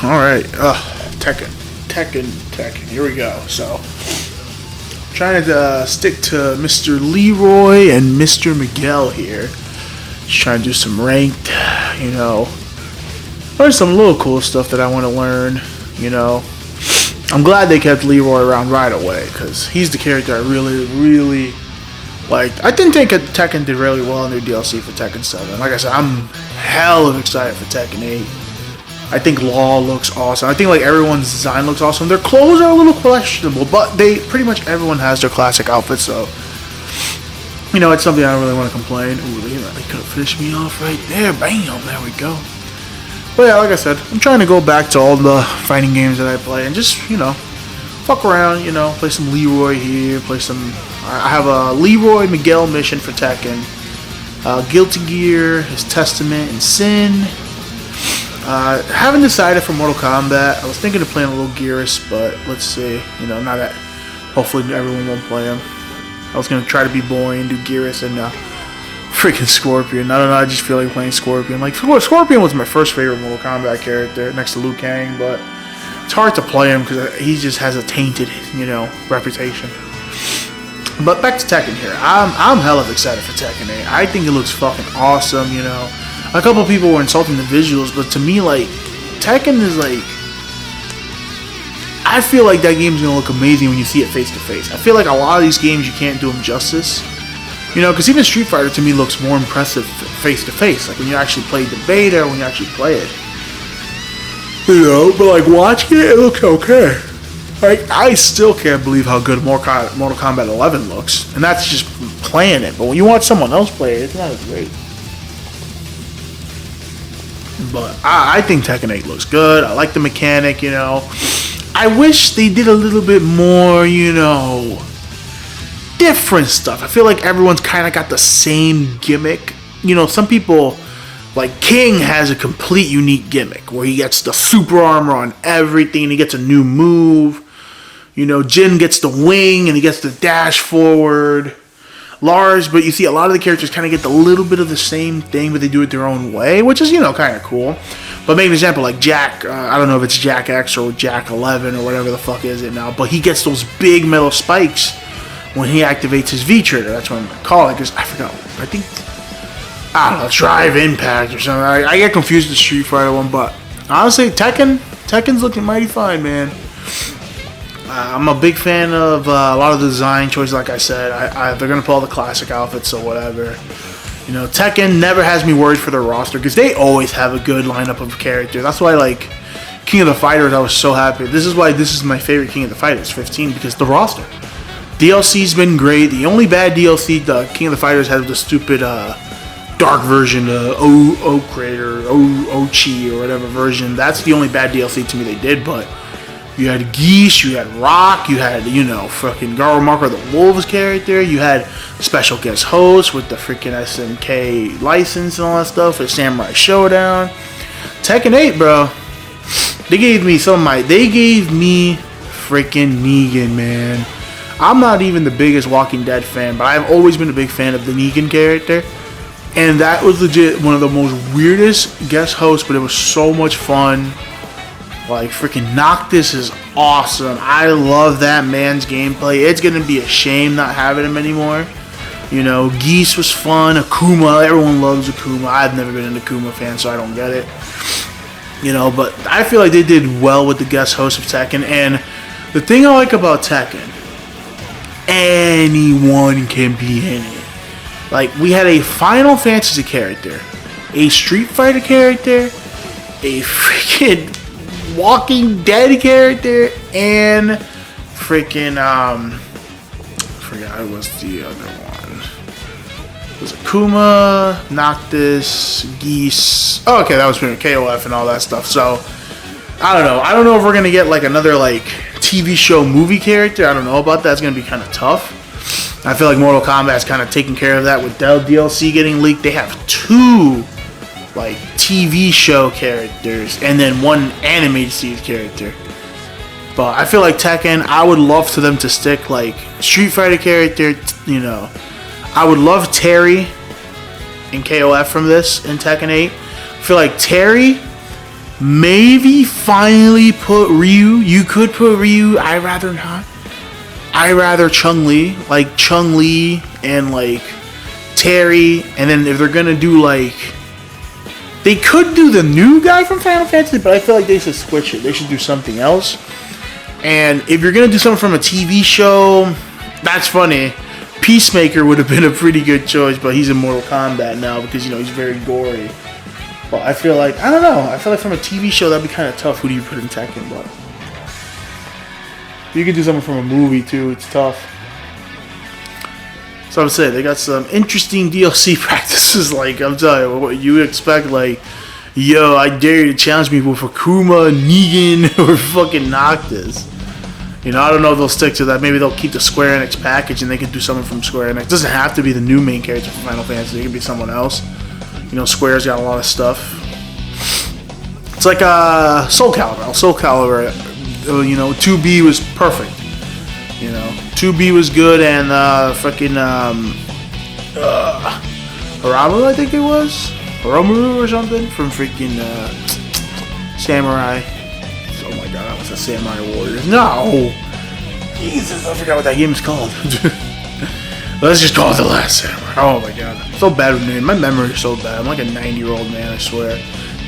Alright. Tekken. Here we go. So, trying to stick to Mr. Leroy and Mr. Miguel here. Just trying to do some ranked, Learn some little cool stuff that I want to learn, I'm glad they kept Leroy around right away, because he's the character I really, really liked. I didn't think Tekken did really well in their DLC for Tekken 7. Like I said, I'm hell of excited for Tekken 8. I think Law looks awesome. I think everyone's design looks awesome. Their clothes are a little questionable, but pretty much everyone has their classic outfits, so it's something I don't really want to complain. Ooh, they could have finished me off right there. Bam, there we go. But yeah, like I said, I'm trying to go back to all the fighting games that I play and just, fuck around, play some Leroy here, I have a Leroy Miguel mission for Tekken, Guilty Gear, His Testament, and Sin. Haven't decided for Mortal Kombat. I was thinking of playing a little Gearus, but let's see. Now that hopefully everyone won't play him. I was gonna try to be boring and do Gearus and freaking Scorpion. I don't know. I just feel like playing Scorpion. Scorpion was my first favorite Mortal Kombat character next to Liu Kang, but it's hard to play him because he just has a tainted, reputation. But back to Tekken here. I'm hella excited for Tekken 8. I think it looks fucking awesome. A couple people were insulting the visuals, but to me, Tekken is I feel like that game's gonna look amazing when you see it face to face. I feel like a lot of these games you can't do them justice, because even Street Fighter to me looks more impressive face to face. When you actually play the beta, when you actually play it, but watching it looks okay. I still can't believe how good Mortal Kombat 11 looks, and that's just playing it. But when you watch someone else play it, it's not as great. But I think Tekken 8 looks good. I like the mechanic, I wish they did a little bit more, different stuff. I feel like everyone's kind of got the same gimmick. Some people, King has a complete unique gimmick where he gets the super armor on everything. He gets a new move. Jin gets the wing and he gets the dash forward. Lars, but you see a lot of the characters kind of get a little bit of the same thing, but they do it their own way, which is, kind of cool. But make an example, Jack, I don't know if it's Jack X or Jack 11 or whatever the fuck is it now, but he gets those big metal spikes when he activates his V-Trigger. That's what I'm going to call it, because I forgot. I don't know, Drive Impact or something. I get confused with the Street Fighter one, but honestly, Tekken's looking mighty fine, man. I'm a big fan of a lot of the design choices, like I said. They're going to put all the classic outfits or whatever. Tekken never has me worried for their roster because they always have a good lineup of characters. That's why, King of the Fighters, I was so happy. This is why this is my favorite King of the Fighters, 15, because the roster. DLC's been great. The only bad DLC the King of the Fighters had was the stupid dark version, Oak-Raid or Ochi or whatever version. That's the only bad DLC to me they did, but you had Geese, you had Rock, you had, fucking Garo Marker the Wolves character, you had special guest hosts with the freaking SNK license and all that stuff for Samurai Showdown. Tekken 8, bro. They gave me freaking Negan, man. I'm not even the biggest Walking Dead fan, but I've always been a big fan of the Negan character. And that was legit one of the most weirdest guest hosts, but it was so much fun. Freaking Noctis is awesome. I love that man's gameplay. It's going to be a shame not having him anymore. Geese was fun. Akuma, everyone loves Akuma. I've never been an Akuma fan, so I don't get it. But I feel like they did well with the guest host of Tekken. And the thing I like about Tekken, anyone can be in it. We had a Final Fantasy character, a Street Fighter character, a freaking Walking Dead character, and freaking I forgot it was the other one. It was Akuma, Noctis, Geese. Oh, okay, that was KOF and all that stuff. So I don't know if we're gonna get another TV show movie character. I don't know about that. It's gonna be kind of tough. I feel like Mortal Kombat's kind of taking care of that with DLC getting leaked. They have 2 TV show characters and then 1 animated series character. But I feel like Tekken, I would love for them to stick Street Fighter character, I would love Terry and KOF from this in Tekken 8. I feel like Terry Maybe finally put Ryu. You could put Ryu. I'd rather not. I rather Chun-Li, like Chun-Li and like Terry, and then if they're gonna do like, they could do the new guy from Final Fantasy, but I feel like they should switch it. They should do something else. And if you're gonna do something from a TV show, that's funny. Peacemaker would have been a pretty good choice, but he's in Mortal Kombat now because he's very gory. But I feel like, I don't know. I feel like from a TV show that'd be kind of tough. Who do you put in Tekken? But you could do something from a movie too. It's tough. So I'm saying they got some interesting DLC practices. Like I'm telling you, what you expect. Like, yo, I dare you to challenge me with Akuma, Negan, or fucking Noctis. I don't know if they'll stick to that. Maybe they'll keep the Square Enix package and they can do something from Square Enix. It doesn't have to be the new main character from Final Fantasy. It could be someone else. Square's got a lot of stuff. It's like Soul Calibur. Soul Calibur, 2B was perfect. 2B was good, and fucking Haramu, I think it was. Haramu or something from freaking Samurai. Oh my god, that was a Samurai Warriors. No! Jesus, I forgot what that game is called. Let's just call it The Last Samurai. Oh my god. I'm so bad with names. My memory is so bad. I'm like a 90-year-old man, I swear.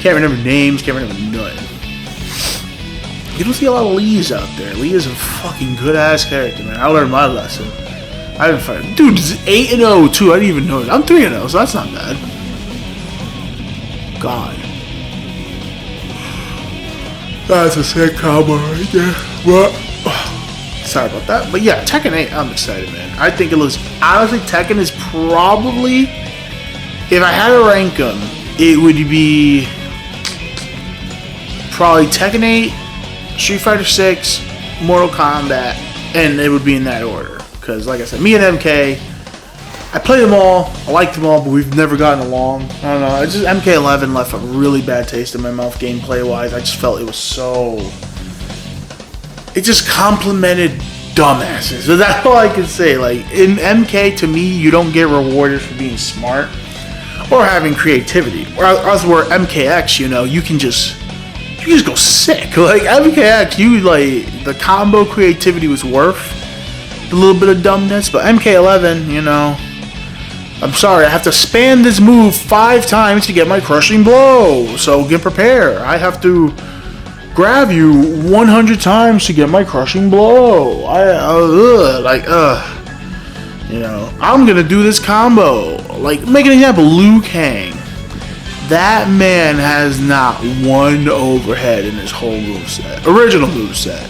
Can't remember names, can't remember nothing. You don't see a lot of Lees out there. Lee is a fucking good-ass character, man. I learned my lesson. I haven't fight. Dude, it's 8-0 too. I didn't even know it. I'm 3-0, so that's not bad. God. That's a sick combo right there. What? Sorry about that. But yeah, Tekken 8, I'm excited, man. I think it looks... Honestly, Tekken is probably... If I had to rank them, it would be... Probably Tekken 8, Street Fighter 6, Mortal Kombat, and it would be in that order. Because, like I said, me and MK, I played them all, I liked them all, but we've never gotten along. I don't know, it's just MK11 left a really bad taste in my mouth gameplay-wise. I just felt it was so... It just complimented dumbasses. So that's all I can say. Like, in MK, to me, you don't get rewarded for being smart or having creativity. Whereas where MKX, you can just go sick. Like MKX, the combo creativity was worth a little bit of dumbness, but MK11, I'm sorry, I have to spam this move 5 times to get my crushing blow. So get prepared. I have to grab you 100 times to get my crushing blow. I'm gonna do this combo. Like, make an example, Liu Kang. That man has not one overhead in his whole moveset. Original moveset.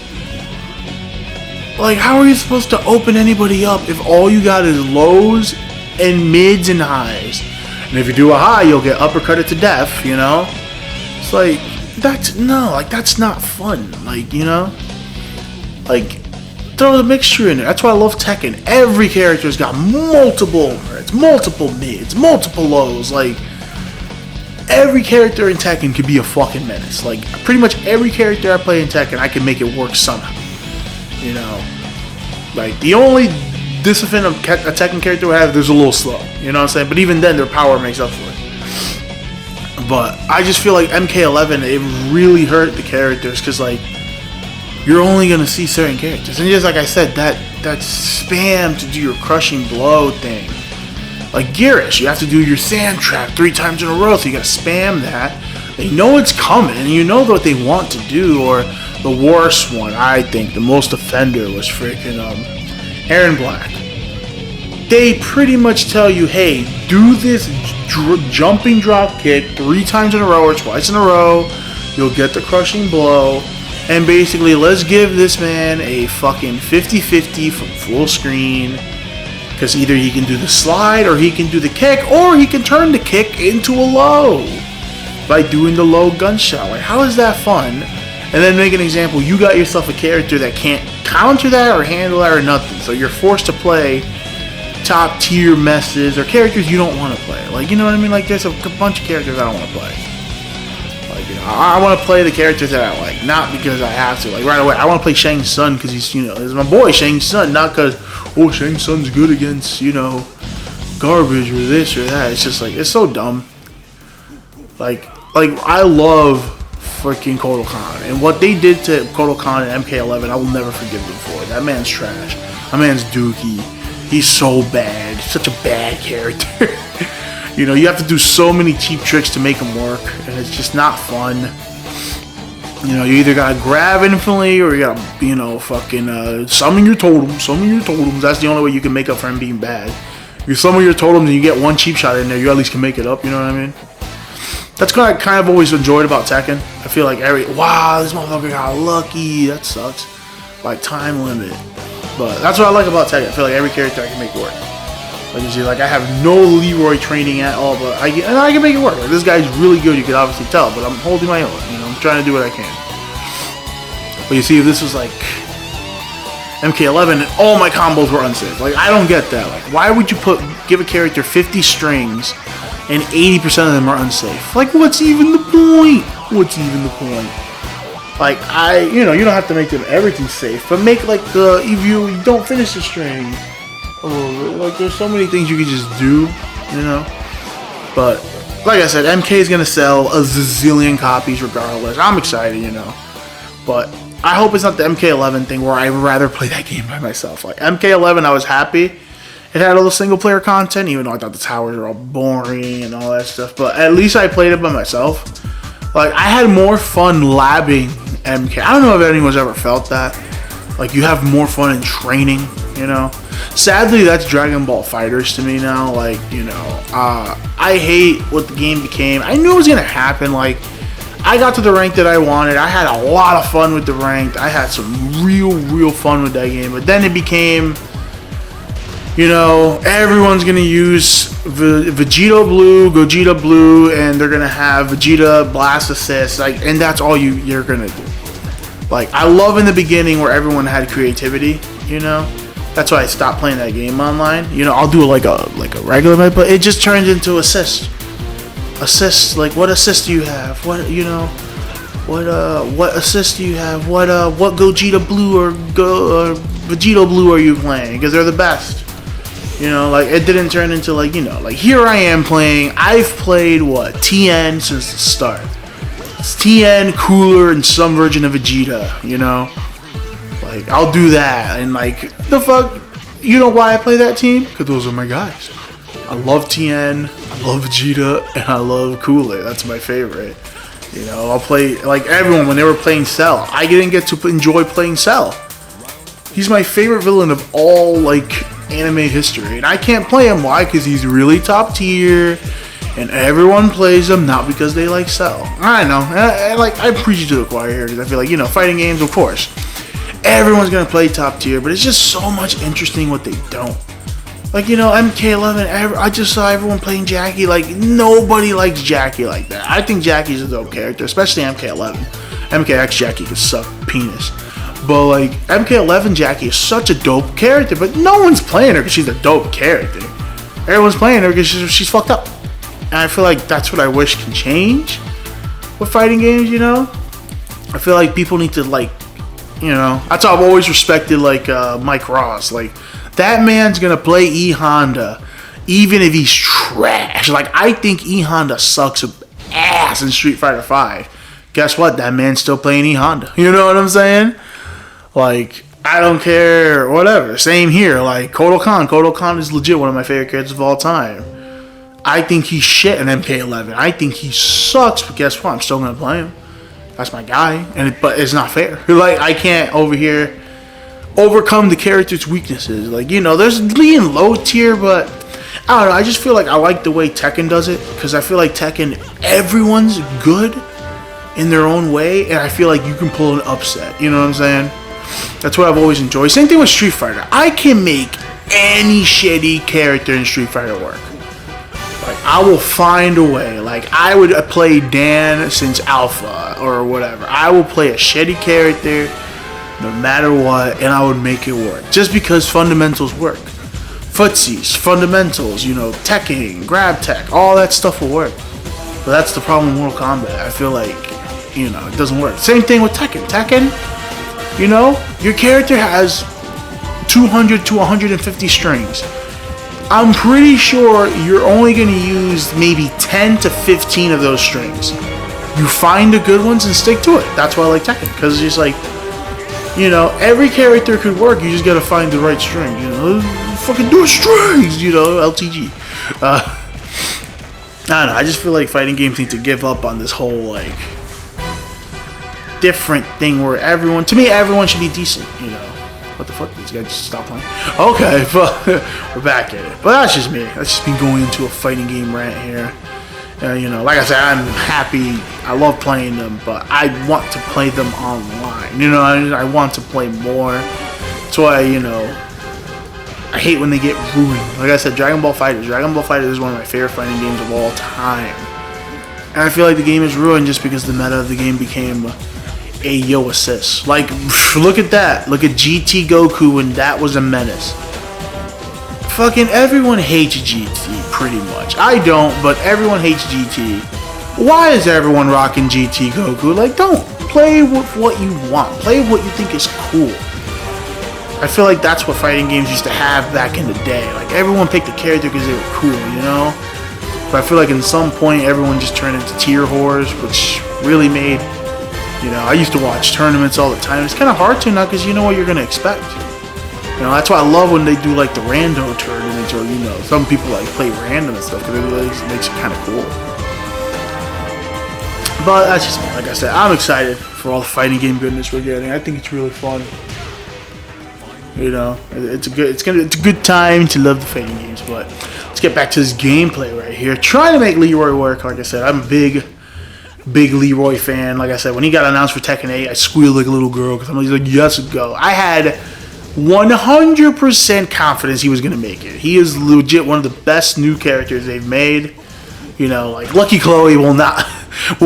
Like, how are you supposed to open anybody up if all you got is lows and mids and highs? And if you do a high, you'll get uppercutted to death, It's like, that's not fun. Like, Like, throw the mixture in there. That's why I love Tekken. Every character's got multiple overheads, multiple mids, multiple lows. Like, every character in Tekken could be a fucking menace. Like, pretty much every character I play in Tekken, I can make it work somehow. Like, the only discipline a Tekken character would have, there's a little slow. You know what I'm saying? But even then, their power makes up for it. But I just feel like MK11, it really hurt the characters because, like, you're only going to see certain characters. And just like I said, that spam to do your crushing blow thing. Like Girish, you have to do your sand trap 3 times in a row, so you gotta spam that. They know it's coming, and you know what they want to do. Or the worst one, I think, the most offender was freaking Aaron Black. They pretty much tell you, hey, do this jumping drop kick 3 times in a row or twice in a row. You'll get the crushing blow. And basically, let's give this man a fucking 50-50 from full screen. Because either he can do the slide, or he can do the kick, or he can turn the kick into a low by doing the low gunshot. Like, how is that fun? And then make an example, you got yourself a character that can't counter that or handle that or nothing. So you're forced to play top tier messes or characters you don't want to play. Like, you know what I mean? Like, there's a bunch of characters I don't want to play. Like, I want to play the characters that I like, not because I have to. Like, right away, I want to play Shang Tsung because he's, he's my boy Shang Tsung, not because, oh, Shang Tsung's good against, garbage or this or that. It's just like, it's so dumb. Like I love freaking Kotal Khan. And what they did to Kotal Khan and MK11, I will never forgive them for. That man's trash. That man's dookie. He's so bad. Such a bad character. You know, you have to do so many cheap tricks to make him work, and it's just not fun. You know, you either gotta grab infinitely, or you gotta, you know, fucking summon your totems. Summon your totems. That's the only way you can make up for him being bad. You summon your totems and you get one cheap shot in there, you at least can make it up. You know what I mean? That's what I kind of always enjoyed about Tekken. I feel like wow, this motherfucker got lucky. That sucks. Like time limit. But that's what I like about Tekken. I feel like every character I can make work. Like you see, like I have no Leroy training at all, but I can make it work. Like, this guy's really good, you can obviously tell, but I'm holding my own. You know, I'm trying to do what I can. But you see, if this was like MK11 and all my combos were unsafe, like I don't get that. Like, why would you give a character 50 strings and 80% of them are unsafe? Like, what's even the point? What's even the point? Like, you know, you don't have to make them everything safe, but make like if you don't finish the string. Like, there's so many things you can just do, you know. But like I said, MK is gonna sell a zillion copies regardless. I'm excited, you know. But I hope it's not the MK11 thing where I'd rather play that game by myself. Like MK11, I was happy it had all the single player content, even though I thought the towers were all boring and all that stuff. But at least I played it by myself. Like, I had more fun labbing MK. I don't know if anyone's ever felt that. Like, you have more fun in training, you know. Sadly, that's Dragon Ball FighterZ to me now. Like, you know, I hate what the game became. I knew it was gonna happen. Like, I got to the rank that I wanted. I had a lot of fun with the rank. I had some real fun with that game. But then it became, you know, everyone's gonna use Vegeta Blue, Gogeta Blue, and they're gonna have Vegeta Blast Assist. Like, and that's all you're gonna do. Like, I love in the beginning where everyone had creativity, you know. That's why I stopped playing that game online. You know, I'll do like a regular match, but it just turns into assist. Assist, like, what assist do you have? What, you know, what assist do you have? What Gogeta Blue or Vegeta Blue are you playing? Because they're the best. You know, like, it didn't turn into, like, you know, like, here I am playing. I've played what, TN since the start. It's TN, Cooler, and some version of Vegeta. You know. Like, I'll do that, and like, the fuck, you know why I play that team? Because those are my guys. I love TN, I love Vegeta, and I love Cooler. That's my favorite. You know, I'll play, like, everyone, when they were playing Cell, I didn't get to enjoy playing Cell. He's my favorite villain of all, like, anime history, and I can't play him. Why? Because he's really top tier, and everyone plays him, not because they like Cell. I know, I preach you to the choir here, because I feel like, you know, fighting games, of course, everyone's gonna play top tier, but it's just so much interesting what they don't. Like, you know, MK11, I just saw everyone playing Jackie. Like, nobody likes Jackie like that. I think Jackie's a dope character, especially MK11. MKX Jackie can suck penis. But, like, MK11 Jackie is such a dope character, but no one's playing her because she's a dope character. Everyone's playing her because she's fucked up. And I feel like that's what I wish can change with fighting games, you know? I feel like people need to, like, you know, that's how I've always respected, like, Mike Ross. Like, that man's gonna play E Honda even if he's trash. Like, I think E Honda sucks ass in Street Fighter V. Guess what? That man's still playing E Honda. You know what I'm saying? Like, I don't care, whatever. Same here. Like, Kotal Khan. Kotal Khan is legit one of my favorite characters of all time. I think he's shit in MK11. I think he sucks, but guess what? I'm still gonna play him. That's my guy, but it's not fair. Like, I can't over here overcome the character's weaknesses. Like, you know, there's being low tier, but I don't know. I just feel like I like the way Tekken does it, because I feel like Tekken, everyone's good in their own way, and I feel like you can pull an upset. You know what I'm saying? That's what I've always enjoyed. Same thing with Street Fighter. I can make any shitty character in Street Fighter work. Like, I will find a way. Like, I would play Dan since Alpha or whatever. I will play a shitty character no matter what, and I would make it work. Just because fundamentals work. Footsies, fundamentals, you know, teching, grab tech, all that stuff will work. But that's the problem with Mortal Kombat. I feel like, you know, it doesn't work. Same thing with Tekken. Tekken, you know, your character has 200 to 150 strings. I'm pretty sure you're only going to use maybe 10 to 15 of those strings. you find the good ones and stick to it. That's why I like Tekken, because it's just like, you know, every character could work. You just gotta find the right string. You know, fucking do strings. You know, LTG. I don't know. I just feel like fighting games need to give up on this whole like different thing where everyone, to me, everyone should be decent. You know, what the fuck? These guys just stop playing. Okay, but we're back at it. But that's just me. That's just me going into a fighting game rant here. You know, like I said, I'm happy. I love playing them, but I want to play them online. You know, I want to play more. That's why, you know, I hate when they get ruined. Like I said, Dragon Ball FighterZ. Dragon Ball FighterZ is one of my favorite fighting games of all time. And I feel like the game is ruined just because the meta of the game became a yo assist. Like, look at that. Look at GT Goku, and that was a menace. Fucking everyone hates GT, pretty much. I don't, but everyone hates GT. Why is everyone rocking GT Goku? Like, don't. Play with what you want. Play with what you think is cool. I feel like that's what fighting games used to have back in the day. Like, everyone picked a character because they were cool, you know? But I feel like in some point, everyone just turned into tier whores, which really made, you know, I used to watch tournaments all the time. It's kind of hard to now because you know what you're going to expect. You know, that's why I love when they do like the rando tournaments, or you know, some people like play random and stuff because it makes it kind of cool. But that's just me. Like I said, I'm excited for all the fighting game goodness we're getting. I think it's really fun. You know, it's a good time to love the fighting games. But let's get back to this gameplay right here. Trying to make Leroy work. Like I said, I'm a big Leroy fan. Like I said, when he got announced for Tekken 8, I squealed like a little girl because I'm like, yes, go. I had 100% confidence he was going to make it. He is legit one of the best new characters they've made. You know, like Lucky Chloe will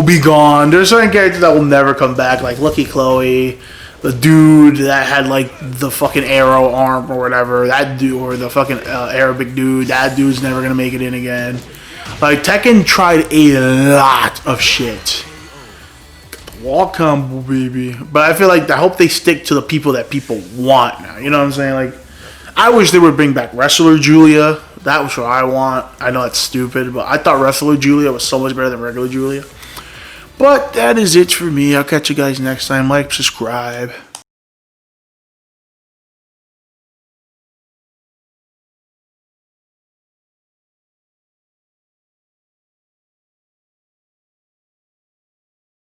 be gone. There's certain characters that will never come back, like Lucky Chloe, the dude that had like the fucking arrow arm or whatever, that dude, or the fucking Arabic dude, that dude's never going to make it in again. Like, Tekken tried a lot of shit. Wall combo, baby. But I feel like I hope they stick to the people that people want now. You know what I'm saying? Like, I wish they would bring back Wrestler Julia. That was what I want. I know it's stupid, but I thought Wrestler Julia was so much better than regular Julia. But that is it for me. I'll catch you guys next time. Like, subscribe.